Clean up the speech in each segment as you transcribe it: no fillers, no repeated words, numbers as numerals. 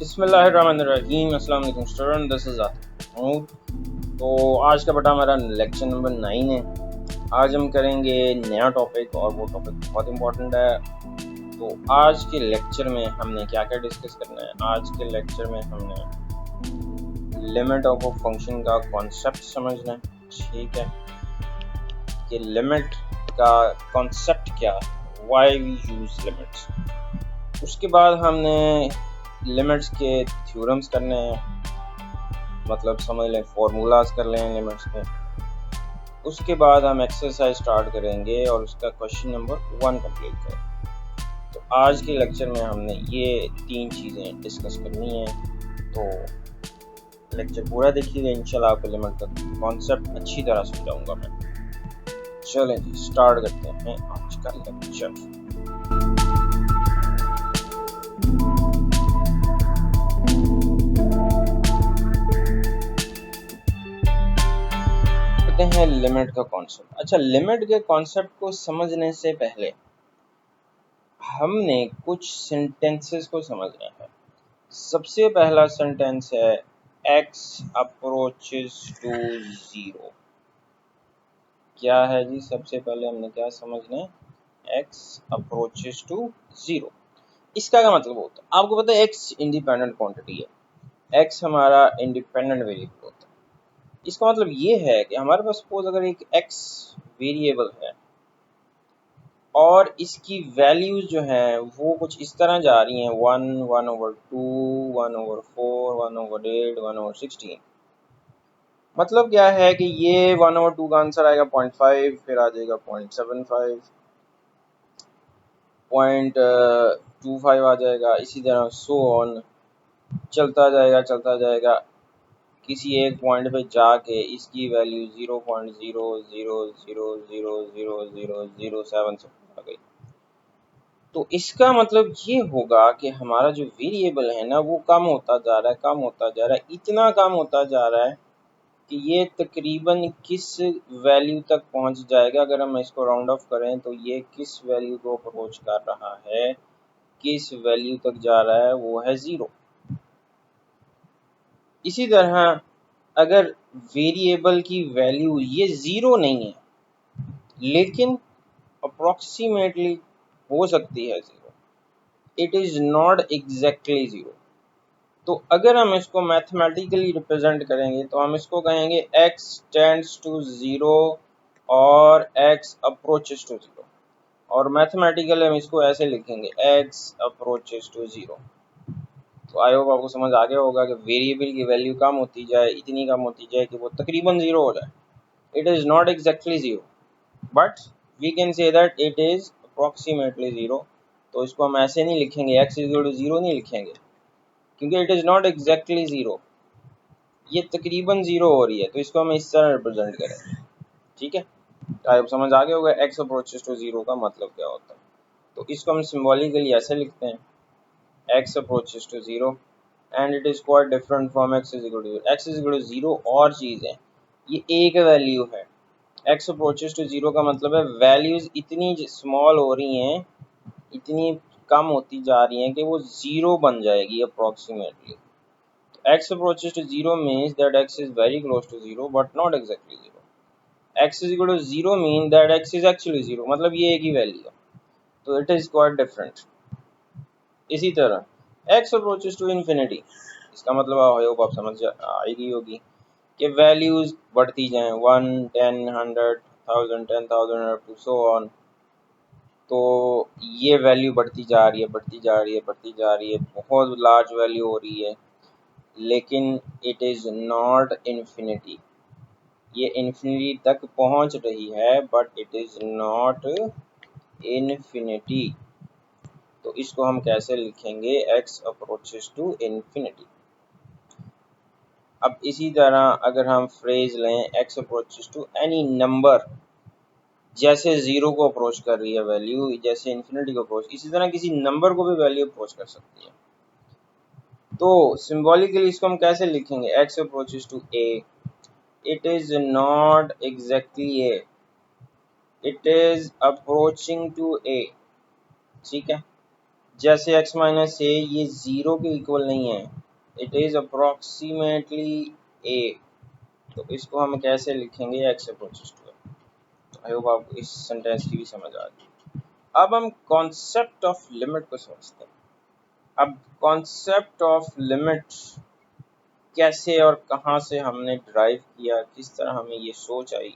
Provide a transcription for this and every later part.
बिस्मिल्लाहिर्रहमानिर्रहीम। अस्सलाम वालेकुम स्टूडेंट, दिस इज़ महमूद। तो आज का बेटा हमारा लेक्चर नंबर 9 है। आज हम करेंगे नया टॉपिक और वो टॉपिक बहुत इम्पोर्टेंट है। तो आज के लेक्चर में हमने क्या क्या डिस्कस करना है। आज के लेक्चर में हमने लिमिट ऑफ अ फंक्शन का कॉन्सेप्ट समझना है। ठीक है कि लिमिट का कॉन्सेप्ट क्या है, व्हाई वी यूज लिमिट्स। उसके बाद हमने लिमिट्स के थ्योरम्स करने हैं, मतलब समझ लें फॉर्मूलाज कर लें लिमिट्स के। उसके बाद हम एक्सरसाइज स्टार्ट करेंगे और उसका क्वेश्चन नंबर 1 कंप्लीट करेंगे। तो आज के लेक्चर में हमने ये 3 चीज़ें डिस्कस करनी है। तो लेक्चर पूरा देखिएगा, इंशाल्लाह आपको लिमिट का कॉन्सेप्ट अच्छी तरह समझाऊंगा मैं। चलें जी, स्टार्ट करते हैं आज का लेक्चर। हैं लिमिट का कॉन्सेप्ट। अच्छा, लिमिट के कॉन्सेप्ट को समझने से पहले हमने कुछ सेंटेंसेस को समझना है। सबसे पहला सेंटेंस है x अप्रोचेस टू 0। क्या है जी? सबसे पहले हमने क्या समझना है? x approaches to 0। इसका क्या मतलब होता है? आपको पता है x इंडिपेंडेंट क्वांटिटी है, x हमारा इंडिपेंडेंट वेरिएबल होता है। इसका मतलब ये है कि हमारे पास सपोज अगर एक x वेरिएबल है और इसकी वैल्यूज जो हैं वो कुछ इस तरह जा रही हैं 1, 1/2, 1/4, 1/8, 1/16। मतलब क्या है कि ये 1/2 का आंसर आएगा 0.5, फिर आ जाएगा 0.75, 0.25 आ जाएगा, इसी तरह सो ऑन चलता जाएगा। किसी एक पॉइंट पे जाके इसकी वैल्यू 0.00000007 से आ गई। तो इसका मतलब ये होगा कि हमारा जो वेरिएबल है ना वो कम होता जा रहा है, इतना कम होता जा रहा है कि ये तकरीबन किस वैल्यू तक पहुंच जाएगा। अगर हम इसको राउंड ऑफ करें तो ये किस वैल्यू को अप्रोच कर रहा है, किस वैल्यू तक जा रहा है, वो है 0। इसी तरह अगर वेरिएबल की वैल्यू ये 0 नहीं है लेकिन अप्रोक्सीमेटली हो सकती है 0, इट इज नॉट एग्जैक्टली 0। तो अगर हम इसको मैथमेटिकली रिप्रेजेंट करेंगे तो हम इसको कहेंगे x टेंड्स टू 0 और x अप्रोचेस टू 0। और मैथमेटिकली हम इसको ऐसे लिखेंगे x अप्रोचेस टू 0। तो आई होप आपको समझ आ गया होगा कि वेरिएबल की वैल्यू कम होती जाए, इतनी कम होती जाए कि वो तकरीबन 0 हो जाए। It is not exactly 0 but we can say that it is approximately 0। तो इसको हम ऐसे नहीं लिखेंगे, x इक्वल टू 0 नहीं लिखेंगे क्योंकि इट इज़ नॉट एग्जैक्टली 0, ये तकरीबन 0 हो रही है। तो इसको हम इस तरह रिप्रेजेंट करें। ठीक है, आप समझ आ गया होगा x अप्रोचेस टू 0 का मतलब क्या होता है। तो इसको हम सिम्बॉलिकली ऐसे लिखते हैं x approaches to 0 and it is quite different from x is equal to 0। x is equal to 0 और चीज़ है, ये एक वैल्यू है। x अप्रोचेस टू 0 का मतलब है वैल्यूज इतनी स्मॉल हो रही हैं, इतनी कम होती जा रही हैं कि वो 0 बन जाएगी approximately. x approaches to 0 means that x is very close to 0 but not exactly 0. x is equal to 0 means that x is actually 0, मतलब ये एक ही वैल्यू है। तो it is quite different। इसी तरह x approaches to infinity, इसका मतलब I hope आप समझ आएगी होगी कि वैल्यूज बढ़ती जाएं 1, 10, 100, 1000, 10,000 अप टू सो ऑन। तो ये वैल्यू बढ़ती जा रही है, बहुत लार्ज वैल्यू हो रही है, लेकिन इट इज़ नॉट इन्फिनिटी। ये इन्फिनिटी तक पहुंच रही है but it is not infinity. तो इसको हम कैसे लिखेंगे? x approaches to infinity. अब इसी तरह अगर हम फ्रेज लें x approaches to any number, जैसे 0 को अप्रोच कर रही है वैल्यू, जैसे इन्फिनिटी को अप्रोच, इसी तरह किसी नंबर को भी वैल्यू अप्रोच कर सकती है। तो सिम्बॉलिकली इसको हम कैसे लिखेंगे? x approaches to a, it is not exactly a, it is approaching to a। ठीक है, जैसे x माइनस ए ये 0 के इक्वल नहीं है, इट इज अप्रोक्सीमेटली a, तो इसको हम कैसे लिखेंगे, x approaches to a। I hope आपको इस सेंटेंस की भी समझ आ गई। अब हम कॉन्सेप्ट ऑफ लिमिट को समझते हैं। अब कॉन्सेप्ट ऑफ लिमिट कैसे और कहाँ से हमने ड्राइव किया, किस तरह हमें ये सोच आई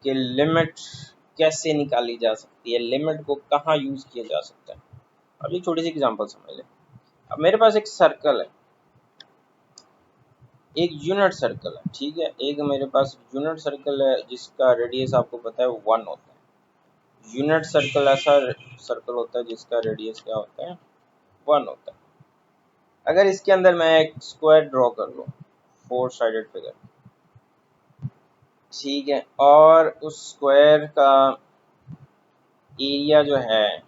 कि लिमिट कैसे निकाली जा सकती है, लिमिट को कहाँ यूज किया जा सकता है। अब ये छोटी सी एग्जांपल समझ लें। अब मेरे पास एक सर्कल है, एक यूनिट सर्कल है, ठीक है, एक मेरे पास यूनिट सर्कल है जिसका रेडियस आपको पता है 1 होता है। यूनिट सर्कल ऐसा सर्कल होता है जिसका रेडियस क्या होता है, 1 होता है। अगर इसके अंदर मैं एक स्क्वायर ड्रॉ कर लूँ, 4 साइडेड फिगर, ठीक है, और उस स्क्वायर का एरिया जो है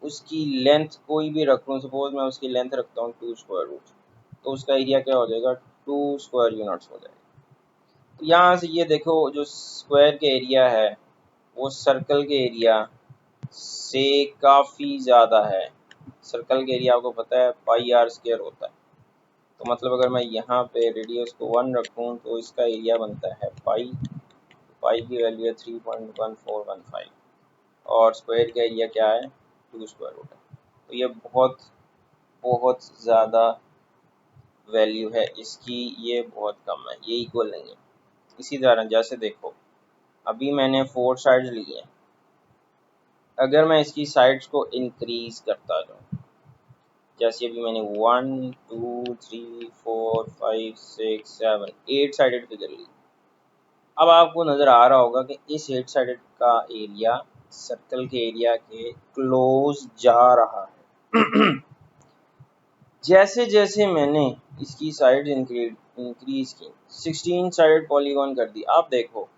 उसकी लेंथ कोई भी रख लूँ, सपोज मैं उसकी लेंथ रखता हूँ 2 स्क्वायर रूट, तो उसका एरिया क्या हो जाएगा, 2 स्क्वायर यूनिट्स हो जाएगा। तो यहाँ से ये देखो जो स्क्वायर के एरिया है वो सर्कल के एरिया से काफ़ी ज़्यादा है। सर्कल के एरिया आपको पता है पाई आर स्क्वायर होता है, तो मतलब अगर मैं यहाँ पे रेडियस को 1 रखूँ तो इसका एरिया बनता है पाई, पाई की वैल्यू है 3.1415 और स्क्वायर का एरिया क्या है, 2 स्क्वायर रूट है। तो ये बहुत बहुत ज़्यादा वैल्यू है इसकी, ये बहुत कम है, ये इक्वल नहीं है। इसी तरह जैसे देखो अभी मैंने 4 साइड्स ली हैं, अगर मैं इसकी साइड्स को इंक्रीज करता जाऊँ, जैसे अभी मैंने 1 2 3 4 5 6 7 8 साइडेड फिगर ली। अब आपको नज़र आ रहा होगा कि इस 8 साइडेड का एरिया सर्कल के एरिया के क्लोज जा रहा है। जैसे जैसे मैंने इसकी साइड इंक्रीज की, 16 साइडेड पॉलीगॉन कर दी, आप देखो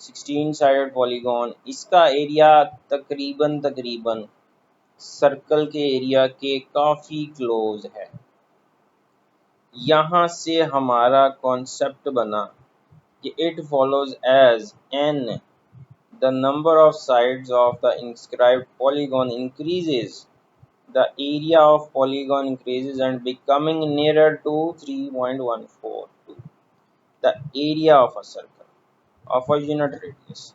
16 साइडेड पॉलीगॉन, इसका एरिया तकरीबन तकरीबन सर्कल के एरिया के काफ़ी क्लोज है। यहाँ से हमारा कॉन्सेप्ट बना कि it follows as n the number of sides of the inscribed polygon increases, the area of polygon increases and becoming nearer to 3.142 the area of a circle of a unit radius।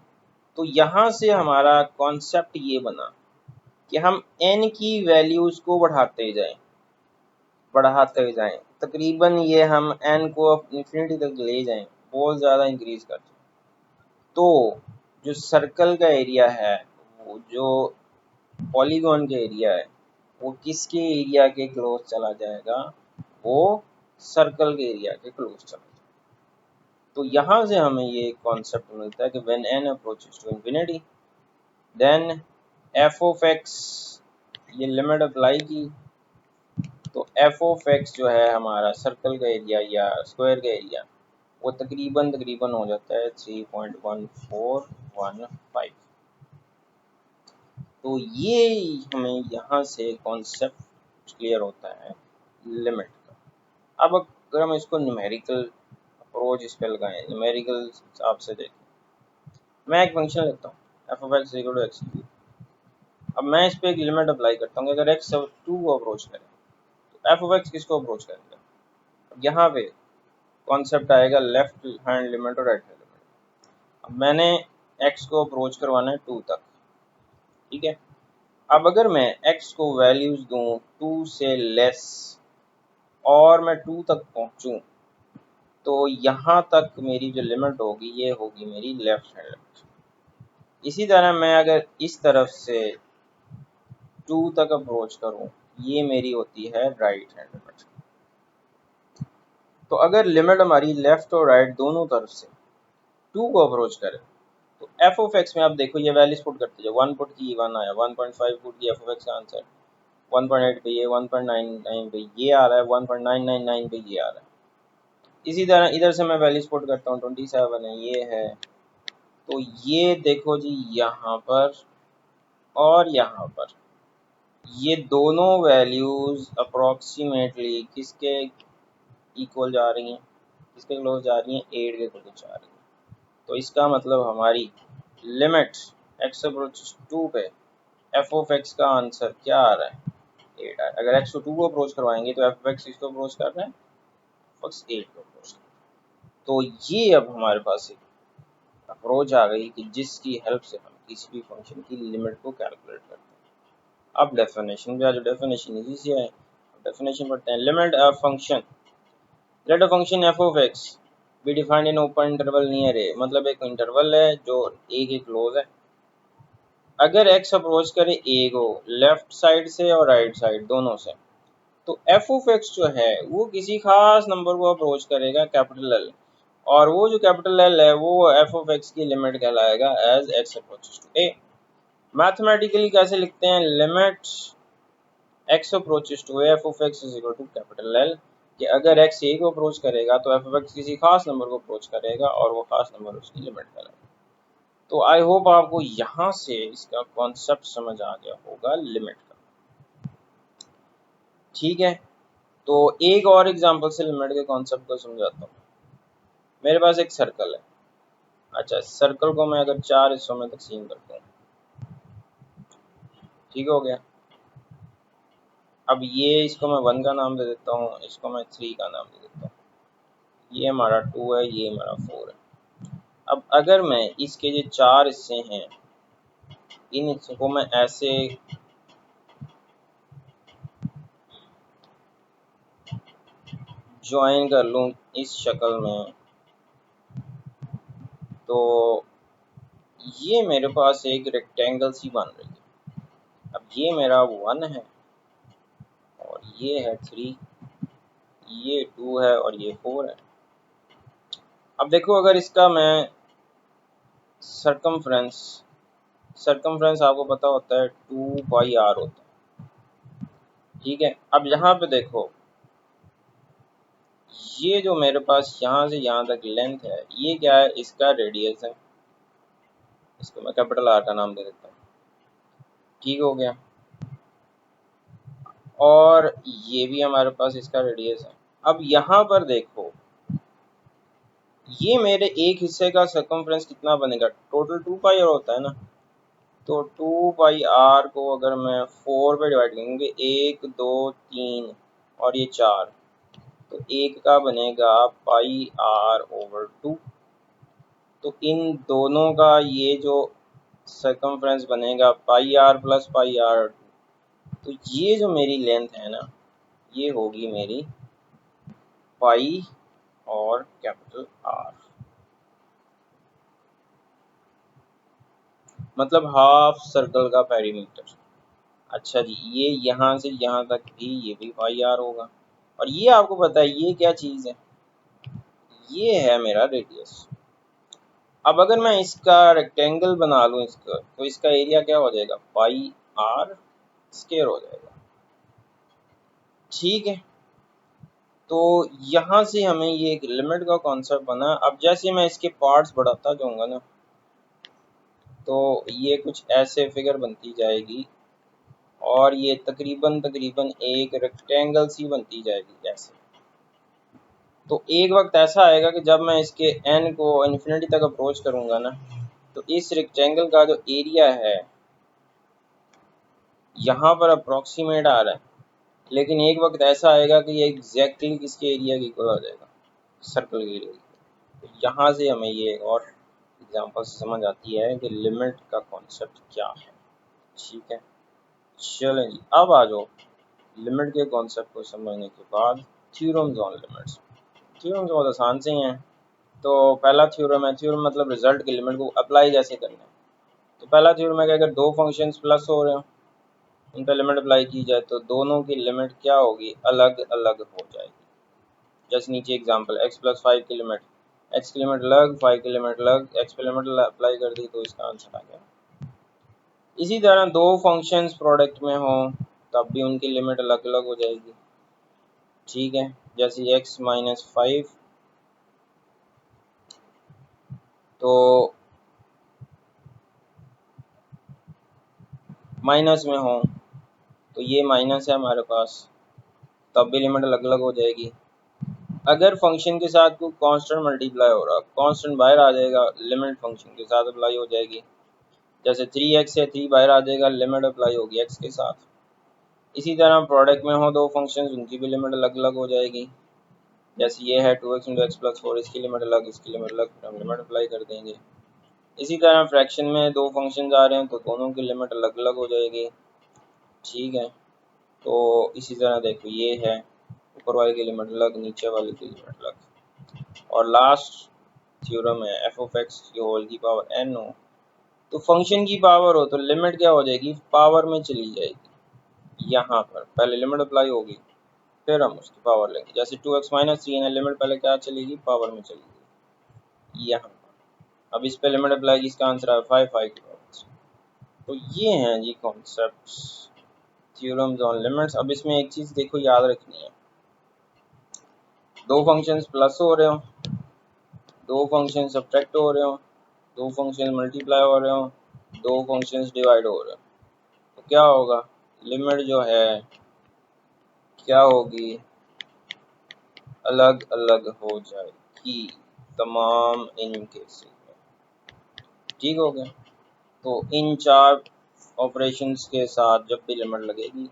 तो यहाँ से हमारा concept ये बना कि हम n की values को बढ़ाते जाएं, तकरीबन ये हम n को इंफिनिटी तक ले जाएं, बहुत ज़्यादा इंक्रीज कर जाएं, तो जो सर्कल का एरिया है, वो जो पॉलीगॉन का एरिया है, वो किसके एरिया के क्लोज चला जाएगा, वो सर्कल के एरिया के क्लोज चला जाएगा। तो यहाँ से हमें ये कॉन्सेप्ट मिलता है कि when n approaches to infinity then f of x, ये लिमिट अप्लाई की, तो f ऑफ x जो है हमारा सर्कल का एरिया या स्क्वायर का एरिया, वो तकरीबन तकरीबन हो जाता है 3.1415। तो ये हमें यहाँ से कॉन्सेप्ट क्लियर होता है लिमिट का। अब अगर हम इसको न्यूमेरिकल अप्रोच इस पर लगाएं, न्यूमेरिकल हिसाब से देखें, मैं एक फंक्शन लेता हूँ f of x equal to x cube. अब मैं इस पर एक लिमिट अप्लाई करता हूँ कि अगर एक्स 2 को अप्रोच करें तो एफ ऑफ एक्स किसको अप्रोच करेगा, यहाँ पे कॉन्सेप्ट आएगा लेफ्ट हैंड लिमिट और राइट हैंड लिमिट। अब मैंने एक्स को अप्रोच करवाना है 2 तक, ठीक है। अब अगर मैं x को वैल्यूज दूं 2 से लेस और मैं 2 तक पहुंचूं, तो यहाँ तक मेरी जो लिमिट होगी ये होगी मेरी लेफ्ट हैंड लिमिट। इसी तरह मैं अगर इस तरफ से 2 तक अप्रोच करूं, ये मेरी होती है राइट हैंड लिमिट। तो अगर लिमिट हमारी लेफ्ट और राइट दोनों तरफ से 2 को अप्रोच करे, तो एफ ऑफ एक्स में आप देखो ये वैल्यूज पुट करते जाओ, 1 पुट की 1 आया, 1.5 पुट की एफ ऑफ एक्स का आंसर 1.8 पे ये, 1.99 पे ये आ रहा है, 1.999 पे ये आ रहा है। इसी तरह इधर से मैं वैल्यूज पुट करता हूँ, 27 है, ये है, तो ये देखो जी यहाँ पर और यहाँ पर ये दोनों वैल्यूज अप्रोक्सीमेटली किसके इक्वल जा रही हैं, किसके क्लोज जा रही हैं, 8 के क्लोज जा रही हैं। तो इसका मतलब हमारी लिमिट एक्स अप्रोच 2 पे एफ ऑफ एक्स का आंसर क्या आ रहा है? 8 आ रहा है। अगर एक्स को 2 को अप्रोच करवाएंगे तो एफ ऑफ एक्स किसको अप्रोच कर रहा है? बस 8 को अप्रोच कर रहा है। तो ये अब हमारे पास एक अप्रोच आ गई कि जिसकी हेल्प से हम किसी भी फंक्शन की लिमिट को कैलकुलेट करते हैं। अब डेफिनेशन पे आ जाओ। डेफिनेशन इजी से है, डेफिनेशन पढ़ते हैं। Limit a function, let a function f of x be defined in open interval near a, मतलब एक इंटरवल है जो ए के क्लोज है। अगर एक्स अप्रोच करे ए को लेफ्ट साइड से और राइट साइड दोनों से, तो एफ ऑफ एक्स जो है वो किसी खास नंबर को अप्रोच करेगा कैपिटल एल, और वो जो कैपिटल एल है वो एफ ऑफ एक्स की लिमिट कहलाएगा as x approaches to a. Mathematically कैसे लिखते हैं? Limit x approaches to a f of x is equal to capital L, कि अगर एक्स ए को अप्रोच करेगा तो एफ ऑफ एक्स किसी खास नंबर को अप्रोच करेगा और वो खास नंबर उसकी लिमिट कहलाएगा। तो आई होप आपको यहाँ से इसका कॉन्सेप्ट समझ आ गया होगा लिमिट का। ठीक है, तो एक और एग्जांपल से लिमिट के कॉन्सेप्ट को समझाता हूँ। मेरे पास एक सर्कल है। अच्छा, सर्कल को मैं अगर 4 हिस्सों में तकसीम करता हूँ, ठीक हो गया। अब ये इसको मैं 1 का नाम दे देता हूँ, इसको मैं 3 का नाम दे देता हूँ, ये हमारा 2 है, ये हमारा 4 है। अब अगर मैं इसके जो 4 हिस्से हैं, इन हिस्सों को मैं ऐसे ज्वाइन कर लूँ इस शक्ल में, तो ये मेरे पास एक रेक्टेंगल सी बन रही है। अब ये मेरा 1 है और ये है 3, ये 2 है और ये 4 है। अब देखो, अगर इसका मैं सरकमफ्रेंस आपको पता होता है 2 पाई आर होता है, ठीक है। अब यहाँ पे देखो, ये जो मेरे पास यहाँ से यहाँ तक लेंथ है, ये क्या है? इसका रेडियस है। इसको मैं कैपिटल आर का नाम दे देता हूँ, ठीक हो गया। और ये भी हमारे पास इसका रेडियस है। अब यहाँ पर देखो, ये मेरे एक हिस्से का सर्कमफ्रेंस कितना बनेगा? टोटल 2 पाई आर होता है ना, तो 2 पाई आर को अगर मैं 4 पे डिवाइड करूँगी, 1 2 3 और ये 4, तो एक का बनेगा पाई आर ओवर 2। तो इन दोनों का ये जो सर्कमफ्रेंस बनेगा पाई आर प्लस पाई आर, तो ये जो मेरी लेंथ है ना, ये होगी मेरी पाई और कैपिटल आर, मतलब हाफ सर्कल का पेरीमीटर। अच्छा जी, ये यहाँ से यहाँ तक भी ये भी पाई आर होगा। और ये आपको पता है ये क्या चीज़ है? ये है मेरा रेडियस। अब अगर मैं इसका रेक्टेंगल बना लूँ इसका, तो इसका एरिया क्या हो जाएगा? पाई आर स्क्वायर हो जाएगा, ठीक है। तो यहाँ से हमें ये एक लिमिट का कॉन्सेप्ट बना। अब जैसे मैं इसके पार्ट्स बढ़ाता जाऊँगा ना, तो ये कुछ ऐसे फिगर बनती जाएगी और ये तकरीबन तकरीबन एक रेक्टेंगल सी बनती जाएगी ऐसे। तो एक वक्त ऐसा आएगा कि जब मैं इसके एन को इन्फिनिटी तक अप्रोच करूँगा ना, तो इस रेक्टेंगल का जो एरिया है यहाँ पर अप्रोक्सीमेट आ रहा है, लेकिन एक वक्त ऐसा आएगा कि ये एग्जैक्टली किसके एरिया की इक्वल हो जाएगा? सर्कल के एरिया की। तो यहाँ से हमें ये और एग्जांपल से समझ आती है कि लिमिट का कॉन्सेप्ट क्या है, ठीक है। चलें जी, अब आ जाओ लिमिट के कॉन्सेप्ट को समझने के बाद थ्योरम्स ऑन लिमिट्स। थ्योरम्स बहुत आसान से ही हैं। तो पहला थ्योरम है, थ्योरम मतलब रिजल्ट की लिमिट को अप्लाई जैसे करना है। तो पहला थ्योरम है कि अगर दो फंक्शंस प्लस हो रहे हो, उन पर लिमिट अप्लाई की जाए तो दोनों की लिमिट क्या होगी? अलग अलग हो जाएगी। जैसे नीचे एग्जांपल, x प्लस 5 की लिमिट, x की लिमिट अलग, 5 की लिमिट अलग, x पे लिमिट अप्लाई कर दी तो इसका आंसर आ गया। इसी तरह दो फंक्शंस प्रोडक्ट में हो तब भी उनकी लिमिट अलग अलग हो जाएगी, ठीक है। जैसे x माइनस 5, तो माइनस में हो तो ये माइनस है हमारे पास, तब भी लिमिट अलग अलग हो जाएगी। अगर फंक्शन के साथ कोई कांस्टेंट मल्टीप्लाई हो रहा, कांस्टेंट बाहर आ जाएगा, लिमिट फंक्शन के साथ अप्लाई हो जाएगी। जैसे 3x से 3 बाहर आ जाएगा, लिमिट अप्लाई होगी x के साथ। इसी तरह प्रोडक्ट में हो दो फंक्शंस, उनकी भी लिमिट अलग अलग हो जाएगी। जैसे ये है 2x इंटू एक्स प्लस 4, इसकी लिमिट अलग, इसकी लिमिट अलग, फिर हम लिमिट अप्लाई कर देंगे। इसी तरह फ्रैक्शन में दो फंक्शंस आ रहे हैं तो दोनों की लिमिट अलग अलग हो जाएगी, ठीक है। तो इसी तरह देखो ये है, ऊपर वाले की लिमिट अलग, नीचे वाले की लिमिट अलग। और लास्ट थ्योरम है एफ ऑफ एक्स की होल की पावर एन हो, तो फंक्शन की पावर हो तो लिमिट क्या हो जाएगी, पावर में चली जाएगी। यहाँ पर पहले लिमिट अप्लाई होगी, फिर हम उसकी पावर लेंगे। जैसे 2x माइनस 3 है, लिमिट पहले क्या चलेगी, पावर में चलेगी यहाँ पर। अब इस पे लिमिट अप्लाई की, इसका आंसर है 5 की पावर। तो ये हैं जी कॉन्सेप्ट्स, थ्योरम्स ऑन लिमिट्स। अब इसमें एक चीज़ देखो याद रखनी है, दो फंक्शंस प्लस हो रहे हो, दो फंक्शन सब्ट्रैक्ट हो रहे हो, दो फंक्शन मल्टीप्लाई हो रहे हो, दो फंक्शंस डिवाइड हो रहे हो, तो क्या होगा, लिमिट जो है क्या होगी, अलग अलग हो जाएगी तमाम इन केसेस में, ठीक हो गया। तो इन चार ऑपरेशंस के साथ जब भी लिमिट लगेगी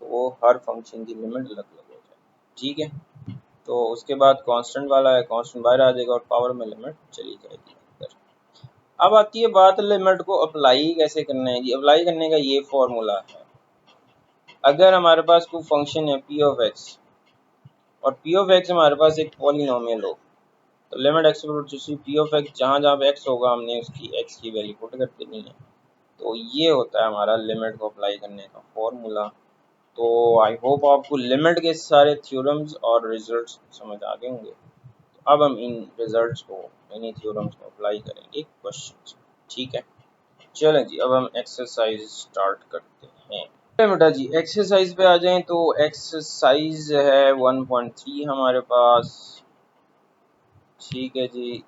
तो वो हर फंक्शन की लिमिट अलग अलग हो जाएगी, ठीक है। तो उसके बाद कांस्टेंट वाला है, कांस्टेंट बाहर आ जाएगा और पावर में लिमिट चली जाएगी अंदर। अब आती है बात लिमिट को अप्लाई कैसे करना है जी। अप्लाई करने का ये फॉर्मूला है, अगर हमारे पास कोई फंक्शन है पी ऑफ एक्स और पी ऑफ एक्स हमारे पास एक पॉलिनोमियल हो, तो limit x P of x, जहाँ जहाँ पे एक्स होगा हमने उसकी एक्स की वैल्यू पुट कर देनी है। तो ये होता है हमारा लिमिट को अप्लाई करने का फॉर्मूला। तो आई होप आपको लिमिट के सारे थ्योरम्स और रिजल्ट्स समझ आ गए होंगे। तो अब हम इन रिजल्ट्स को, इन थ्योरम्स को अप्लाई करेंगे क्वेश्चन, ठीक है। चलें जी, अब हम एक्सरसाइज स्टार्ट करते हैं। बेटा जी एक्सरसाइज पे आ जाएं, तो एक्सरसाइज है 1.3 हमारे पास, ठीक है जी।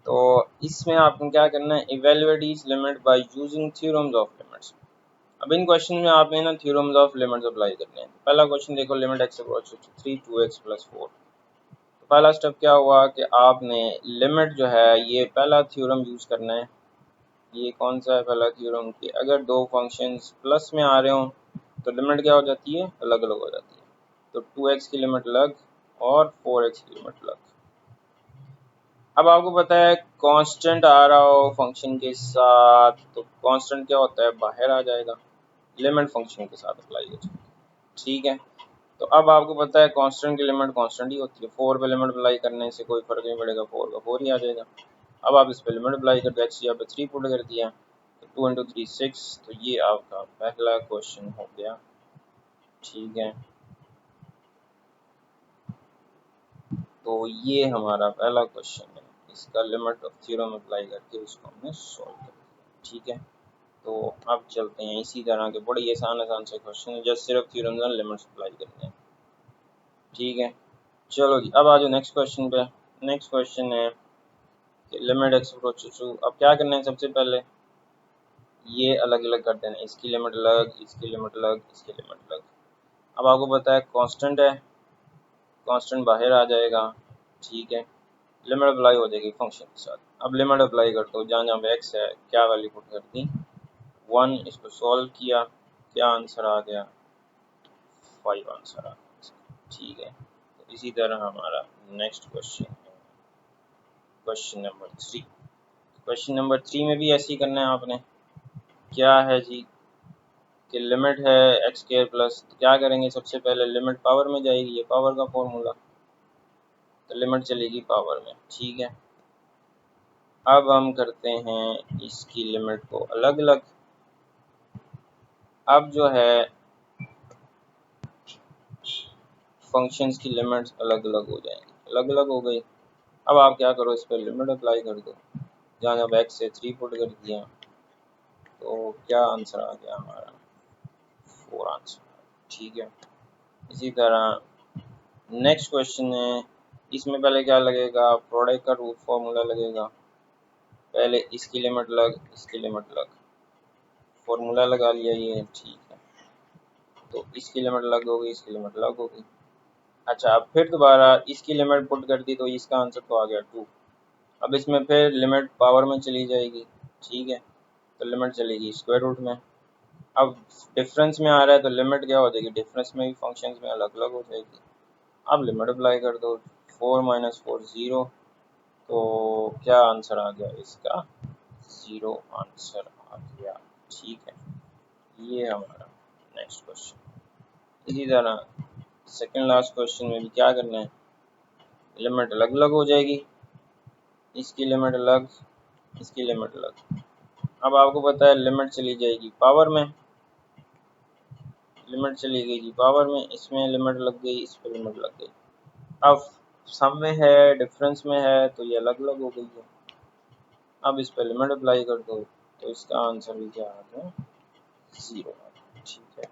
तो इसमें आपको क्या करना है, evaluate each limit by using theorems of limits. अब इन क्वेश्चन में आपने ना थ्योरम्स ऑफ लिमिट्स अप्लाई करने हैं। पहला क्वेश्चन देखो, limit x approach 3 2x plus 4। तो पहला स्टेप क्या हुआ कि आपने लिमिट जो है, ये पहला थ्योरम यूज करना है। ये कौन सा है पहला थ्योरम, कि अगर दो फंक्शंस प्लस में आ रहे हो तो लिमिट क्या हो जाती है, अलग अलग हो जाती है। तो 2x की लिमिट अलग और 4x की लिमिट अलग। अब आपको पता है कांस्टेंट आ रहा हो फंक्शन के साथ, तो कांस्टेंट क्या होता है, बाहर आ जाएगा, लिमिट फंक्शन के साथ अप्लाई हो जाएगी, ठीक है। तो अब आपको पता है कांस्टेंट की लिमिट कांस्टेंट ही होती है, 4 पे लिमिट अप्लाई करने से कोई फर्क नहीं पड़ेगा, 4 का 4 ही आ जाएगा। अब आप इस पे लिमिट अप्लाई कर दो, एक्स यहाँ पे 3 पुट कर दिया, तो 2 इंटू 3 6। तो ये आपका पहला क्वेश्चन हो गया, ठीक है। तो ये हमारा पहला क्वेश्चन है, इसका लिमिट ऑफ थ्योरम अप्लाई करके इसको हमने सॉल्व कर दिया, ठीक है। तो अब चलते हैं, इसी तरह के बड़े आसान आसान से क्वेश्चन है, जस्ट सिर्फ थ्योरम्स और लिमिट्स अप्लाई करने हैं, ठीक है। चलो जी, अब आ जाओ नेक्स्ट क्वेश्चन पे। नेक्स्ट क्वेश्चन है कि लिमिट एक्स अप्रोच टू, अब क्या करना है, सबसे पहले ये अलग अलग कर देना, इसकी लिमिट अलग, इसकी लिमिट अलग, इसकी लिमिट अलग। अब आपको पता है कांस्टेंट है, कांस्टेंट बाहर आ जाएगा, ठीक है। लिमिट अप्लाई हो जाएगी फंक्शन के साथ। अब लिमिट अप्लाई कर दो, जहाँ जहाँ पे एक्स है क्या वैल्यू पुट कर दी, 1। इसको सॉल्व किया, क्या आंसर आ गया, 5 आंसर आ गया, ठीक है। तो इसी तरह हमारा नेक्स्ट क्वेश्चन है क्वेश्चन नंबर 3। क्वेश्चन नंबर 3 में भी ऐसे ही करना है आपने। क्या है जी कि लिमिट है एक्स स्क्वायर प्लस, तो क्या करेंगे, सबसे पहले लिमिट पावर में जाएगी, ये पावर का फॉर्मूला, तो लिमिट चलेगी पावर में, ठीक है। अब हम करते हैं इसकी लिमिट को अलग अलग। अब जो है फंक्शंस की लिमिट्स अलग अलग हो जाएंगी, अलग अलग हो गई। अब आप क्या करो, इस पर लिमिट अप्लाई कर दो, जहाँ जब एक्स से 3 पुट कर दिया, तो क्या आंसर आ गया हमारा, 4 आंसर, ठीक है। इसी तरह नेक्स्ट क्वेश्चन है, इसमें पहले क्या लगेगा, प्रोडक्ट का रूट फॉर्मूला लगेगा। पहले इसकी लिमिट अलग, इसकी लिमिट अलग, फॉर्मूला लगा लिया ये, ठीक है। तो इसकी लिमिट अलग होगी, इसकी लिमिट अलग होगी। अच्छा, अब फिर दोबारा इसकी लिमिट पुट कर दी, तो इसका आंसर तो आ गया 2। अब इसमें फिर लिमिट पावर में चली जाएगी, ठीक है, तो लिमिट चलेगी स्क्वायर रूट में। अब डिफरेंस में आ रहा है तो लिमिट क्या हो जाएगी, डिफरेंस में भी फंक्शंस में अलग अलग हो जाएगी। अब लिमिट अप्लाई कर दो, 4 माइनस 4 0, तो क्या आंसर आ गया इसका, 0 आंसर आ गया। ठीक है, ये हमारा नेक्स्ट क्वेश्चन। इसी तरह सेकंड लास्ट क्वेश्चन में भी क्या करना है, लिमिट अलग अलग हो जाएगी, इसकी लिमिट अलग, इसकी लिमिट अलग। अब आपको पता है लिमिट चली जाएगी पावर में, लिमिट चली गई जी पावर में, इसमें लिमिट लग गई, इस पर लिमिट लग गई। अब सम में है, डिफरेंस में है, तो ये अलग अलग हो गई है। अब इस पर लिमिट अप्लाई कर दो, तो इसका आंसर भी क्या आ गया, 0। ठीक है,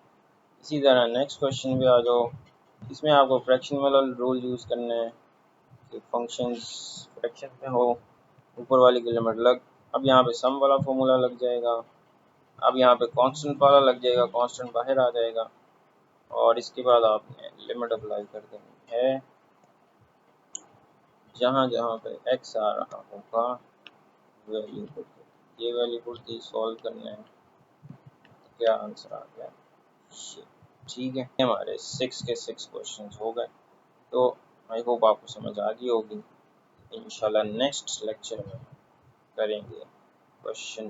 इसी तरह नेक्स्ट क्वेश्चन पे आ जाओ। इसमें आपको फ्रैक्शन वाला रूल यूज़ करना है कि फंक्शंस फ्रैक्शन में हो, ऊपर वाली की लिमिट लग। अब यहाँ पे सम वाला फॉर्मूला लग जाएगा, अब यहाँ पे कांस्टेंट वाला लग जाएगा, कांस्टेंट बाहर आ जाएगा, और इसके बाद आपने लिमिट अप्लाई कर देनी है जहाँ जहाँ पे x आ रहा होगा वैल्यू पुट कर, ये वैल्यू पुट की सॉल्व करना है, तो क्या आंसर आ गया। ठीक है, हमारे 6 के 6 क्वेश्चंस हो गए। तो आई होप आपको समझ आ गई होगी। इंशाल्लाह नेक्स्ट लेक्चर में करेंगे क्वेश्चन